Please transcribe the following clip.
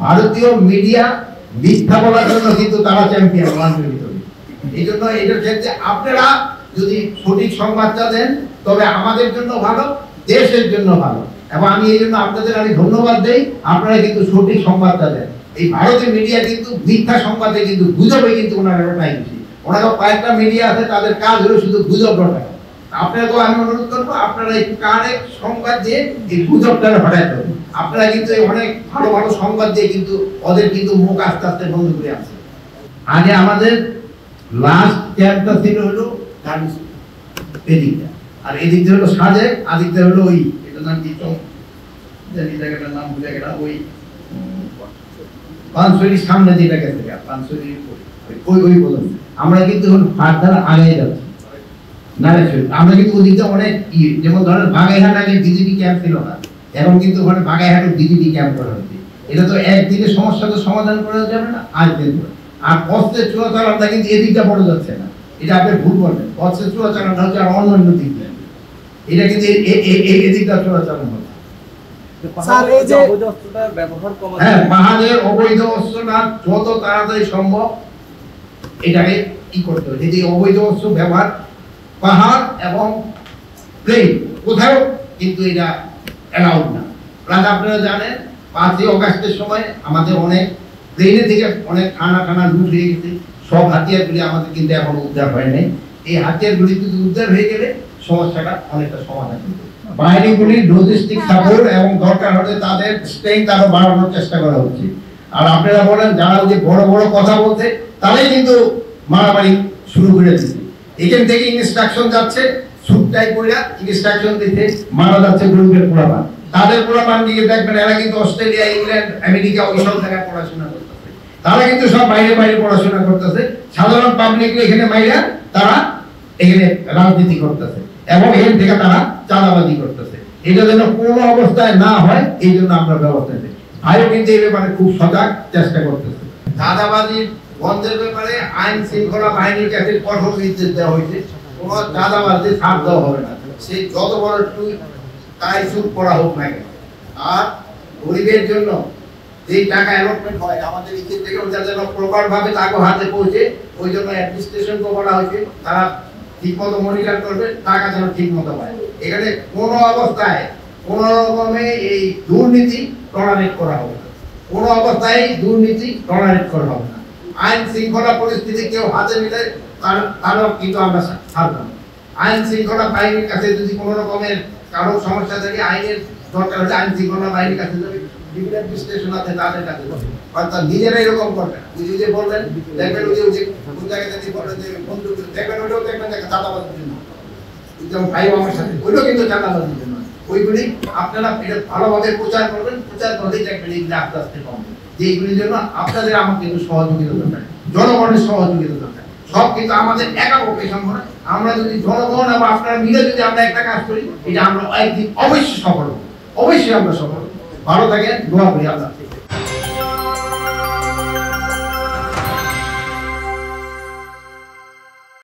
ভারতীয় মিডিয়া মিথ্যা বলার জন্য কিন্তু তারা চ্যাম্পিয়ন ওয়ার্ল্ডের ভিতরে। এই জন্য এটার ক্ষেত্রে আপনারা যদি সঠিক সংবাদটা দেন তবে আমাদের জন্য ভালো, দেশের জন্য ভালো। এবং আমি এই জন্য আপনাদের আমি ধন্যবাদ দেই, আপনারা কিন্তু সঠিক সংবাদটা দেন। এই ভারতীয় মিডিয়া কিন্তু মিথ্যা সংবাদে কিন্তু গুজবে কিন্তু ওনারা নাই বেশি। ওনারা কয়েকটা মিডিয়া আছে তাদের কাজ হলো শুধু গুজব রটানো। আপনারা তো আমি অনুরোধ করবো আপনারা একটু কারেক্ট সংবাদ দিয়ে এই গুজবটা হটাতে হবে। আপনারা কিন্তু অনেক ভালো ভালো সংবাদ দিয়ে কিন্তু ওদের কিন্তু মুখ আস্তে আস্তে বন্ধ করে আছে। আগে আমাদের লাস্ট ক্যাম্পটা ছিল হলো এদিকটা, আর এদিকটা হলো সাজেক, আদিকটা হলো ওই এটার নাম কি জায়গাটার নাম ভুলে গেলাম, ওই পানসুরির সামনে যেটা গেছে পানসুরির ওই ওই বলুন। আমরা কিন্তু ফার্দার আগে যাচ্ছি আমরা কিন্তু ওদিকে অনেক যেমন ধরেন বাগাইহাট আগে বিজেপি ক্যাম্প ছিল না, এখন কিন্তু ওখানে বাগাইহাটে বিজেপি ক্যাম্প করা হচ্ছে। এটা তো একদিনে সমস্যা তো সমাধান করা যাবে না, আজ দিন করে। আর অস্ত্রের চোরাচালানটা কিন্তু এদিকটা বড় যাচ্ছে না, এটা আপনি ভুল বলবেন। অস্ত্রের চোরাচালানটা হচ্ছে আর অন্যান্য দিক, এটা কিন্তু এদিকটা চোরাচালান হচ্ছে। হ্যাঁ, পাহাড়ের অবৈধ অস্ত্রটা যত তাড়াতাড়ি সম্ভব এটাকে কি করতে হবে, যে অবৈধ অস্ত্র ব্যবহার পাহাড় এবং প্লেন কোথাও কিন্তু এটা অ্যালাউড না। প্লাস আপনারা জানেন 5ই অগাস্টের সময় আমাদের অনেক প্লেনে থেকে অনেক থানা লুট হয়ে গেছে। সব হাতিয়ারগুলি আমাদের কিন্তু এখনো উদ্ধার হয় নাই। এই হাতিয়ারগুলি কিন্তু উদ্ধার হয়ে গেলে সমস্যাটা অনেকটা সমাধান হবে। বাহিনীগুলির লজিস্টিক সাপোর্ট এবং দরকার হলে তাদের স্ট্রেংথ আরো বাড়ানোর চেষ্টা করা হচ্ছে। আর আপনারা বলেন যারা যে বড় বড় কথা বলতে তারাই কিন্তু মারামারি শুরু করে দিচ্ছে। এখান থেকে ইনস্ট্রাকশন যাচ্ছে, সুটটাই পড়া ইনস্ট্রাকশন দিতে মারা যাচ্ছে গ্রুপের পোলাপান। তাদের পোলাপান দিকে দেখবেন এরা কিন্তু অস্ট্রেলিয়া, ইংল্যান্ড, আমেরিকা ওইসব জায়গায় পড়াশোনা করতেছে। তারা কিন্তু সব বাইরে বাইরে পড়াশোনা করতেছে। সাধারণ পাবলিক এখানে মাইরা তারা এখানে রাজনীতি করতেছে এবং এখান থেকে তারা চাঁদাবাজি করতেছে। এটা যেন কোনো অবস্থায় না হয় এই জন্য আমরা ব্যবস্থা নিই। ভাইও কিন্তু এই ব্যাপারে খুব সজাগ চেষ্টা করতেছে। চাঁদাবাজি বন্ধের ব্যাপারে আইন শৃঙ্খলা বাহিনীর কাছে কঠোর নির্দেশ দেওয়া হয়েছে। কোন চাঁদাবাজি ছাড় দেওয়া হবে না, সে যত বড় তাই সুদ করা হোক না কেন। আর গরিবের জন্য যে টাকা অ্যালটমেন্ট হয় আমাদের এখান থেকে যেন প্রপার ভাবে তাকে হাতে পৌঁছে, ওই জন্য অ্যাডমিনিস্ট্রেশন করা হয়েছে। তারা ঠিক মতো মনিটর করবে, টাকা যেন ঠিক মতো পায়। এখানে কোন অবস্থায় কোন রকমে এই দুর্নীতি টলারেট করা হবে না, কোন অবস্থায় দুর্নীতি টলারেট করা হবে না। আইন শৃঙ্খলা পরিস্থিতি কেউ হাতে নিলে তারও কিন্তু আমরা ছাড়ব না। আইন শৃঙ্খলা বাহিনীর কাছে যদি কোনো রকমের কারো সমস্যা থাকে আইনের দরকার হলে আইন শৃঙ্খলা বাহিনীর কাছে যাবে, বিভিন্ন স্টেশন আছে তাদের কাছে যাবে। অর্থাৎ নিজেরা এরকম করবে না। বুঝি যে বললেন দেখবেন ওই যে কোন জায়গায় যদি বলেন যে বন্ধু দেখবেন ওইটাও দেখবেন যে চাঁদাবাজির জন্য, যেমন ভাই আমার সাথে ওইটাও কিন্তু চাঁদাবাজির জন্য। ওইগুলি আপনারা এটা ভালোভাবে প্রচার করবেন, প্রচার করলেই দেখবেন এইগুলি আস্তে আস্তে কমবে। যে এইগুলির জন্য আপনাদের আমাকে কিন্তু সহযোগিতা দরকার, জনগণের সহযোগিতা দরকার। সব কিন্তু আমাদের একা পক্ষে সম্ভব নয়। আমরা যদি জনগণ এবং আপনারা মিলে যদি আমরা একটা কাজ করি, এটা আমরা একদিন অবশ্যই সফল হবো, অবশ্যই আমরা সফল হবো। ভালো থাকেন, দোয়া করি আল্লাহ।